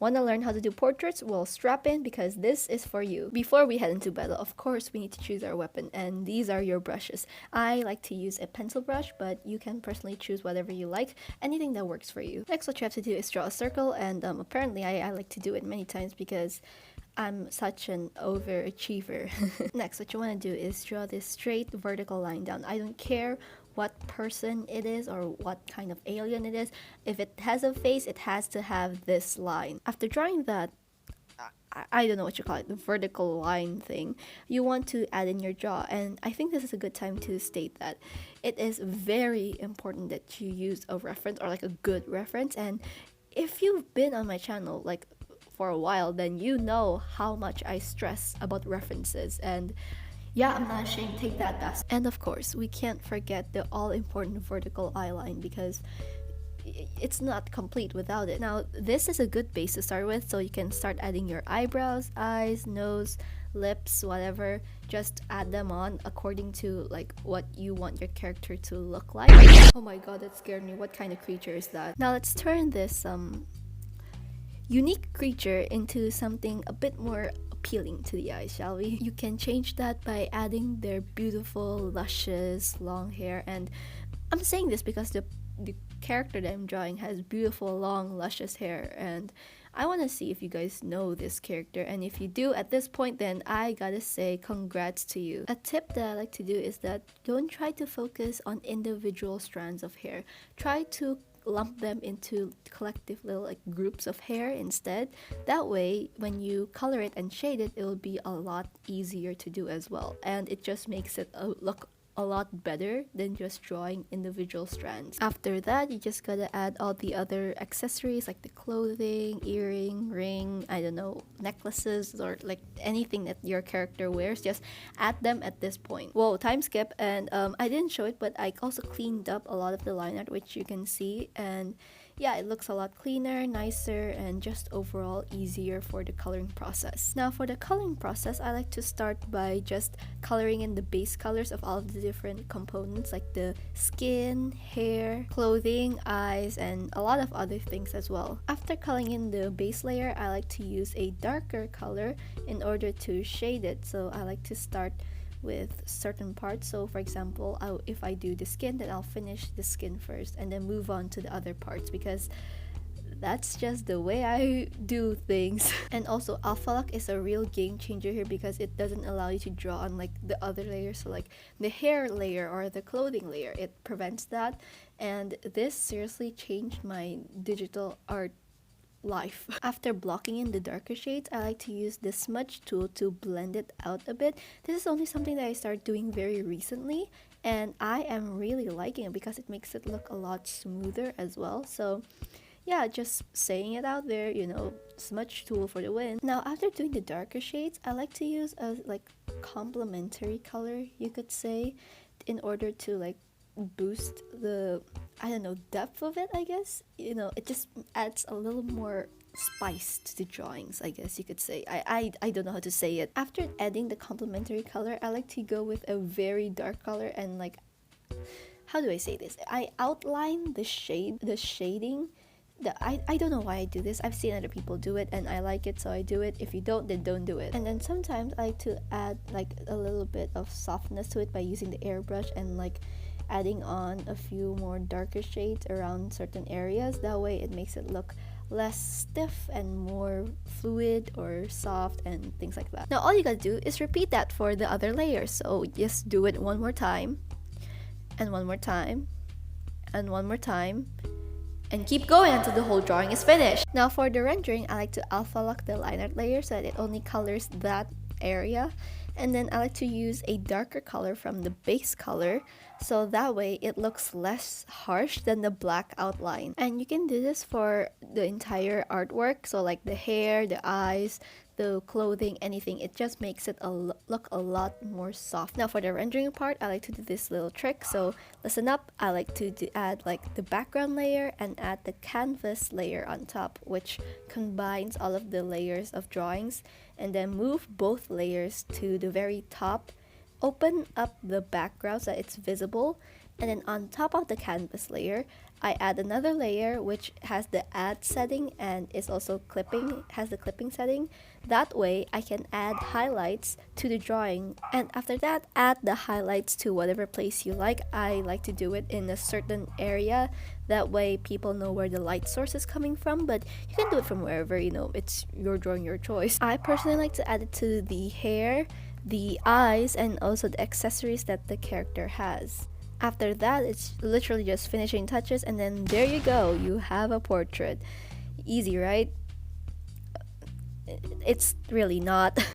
Want to learn how to do portraits? Well, strap in because this is for you. Before we head into battle, of course, we need to choose our weapon, and these are your brushes. I like to use a pencil brush, but you can personally choose whatever you like, anything that works for you. Next, what you have to do is draw a circle, and apparently I like to do it many times because I'm such an overachiever. Next, what you want to do is draw this straight vertical line down. I don't care what person it is or what kind of alien it is. If it has a face, it has to have this line. After drawing that, I don't know what you call it, the vertical line thing, you want to add in your jaw. And I think this is a good time to state that it is very important that you use a reference or like a good reference. And if you've been on my channel like for a while, then you know how much I stress about references. And yeah, I'm not ashamed to take that task. And of course, we can't forget the all-important vertical eye line because it's not complete without it. Now, this is a good base to start with, so you can start adding your eyebrows, eyes, nose, lips, whatever. Just add them on according to like what you want your character to look like. Oh my god, that scared me. What kind of creature is that? Now let's turn this unique creature into something a bit more appealing to the eye, shall we? You can change that by adding their beautiful, luscious, long hair. And I'm saying this because the character that I'm drawing has beautiful, long, luscious hair, and I want to see if you guys know this character. And if you do at this point, then I gotta say congrats to you. A tip that I like to do is that don't try to focus on individual strands of hair. Try to lump them into collective little like groups of hair instead. That way, when you color it and shade it, it will be a lot easier to do as well, and it just makes it look a lot better than just drawing individual strands. After that, you just gotta add all the other accessories like the clothing, earring, ring, I don't know, necklaces, or like anything that your character wears. Just add them at this point. Whoa, time skip. And I didn't show it, but I also cleaned up a lot of the line art, which you can see, and yeah, it looks a lot cleaner, nicer, and just overall easier for the coloring process. Now for the coloring process, I like to start by just coloring in the base colors of all of the different components like the skin, hair, clothing, eyes, and a lot of other things as well. After coloring in the base layer, I like to use a darker color in order to shade it. So I like to start with certain parts. So for example, if I do the skin, then I'll finish the skin first and then move on to the other parts because that's just the way I do things. And also, Alpha Lock is a real game changer here because it doesn't allow you to draw on like the other layers, so like the hair layer or the clothing layer. It prevents that, and this seriously changed my digital art life. After blocking in the darker shades, I like to use the smudge tool to blend it out a bit. This is only something that I started doing very recently, and I am really liking it because it makes it look a lot smoother as well. So yeah, just saying it out there, you know, smudge tool for the win. Now after doing the darker shades, I like to use a like complementary color, you could say, in order to like boost the, I don't know, depth of it, I guess. You know, it just adds a little more spice to the drawings, I guess you could say. I don't know how to say it. After adding the complementary color, I like to go with a very dark color and like, how do I say this? I outline the shading. I don't know why I do this. I've seen other people do it and I like it, so I do it. If you don't, then don't do it. And then sometimes I like to add like a little bit of softness to it by using the airbrush and like adding on a few more darker shades around certain areas. That way it makes it look less stiff and more fluid or soft and things like that. Now all you gotta do is repeat that for the other layers. So just do it one more time, and one more time, and one more time, and keep going until the whole drawing is finished. Now for the rendering, I like to alpha lock the line art layer so that it only colors that area. And then I like to use a darker color from the base color, so that way it looks less harsh than the black outline. And you can do this for the entire artwork, so like the hair, the eyes, the clothing, anything. It just makes it look a lot more soft. Now for the rendering part, I like to do this little trick, so listen up. I like to add like the background layer and add the canvas layer on top, which combines all of the layers of drawings, and then move both layers to the very top, open up the background so that it's visible, and then on top of the canvas layer, I add another layer which has the add setting and is also clipping, has the clipping setting. That way I can add highlights to the drawing, and after that add the highlights to whatever place you like. I like to do it in a certain area, that way people know where the light source is coming from, but you can do it from wherever, it's your drawing, your choice. I personally like to add it to the hair, the eyes, and also the accessories that the character has. After that, it's literally just finishing touches, and then there you go, you have a portrait. Easy, right? It's really not.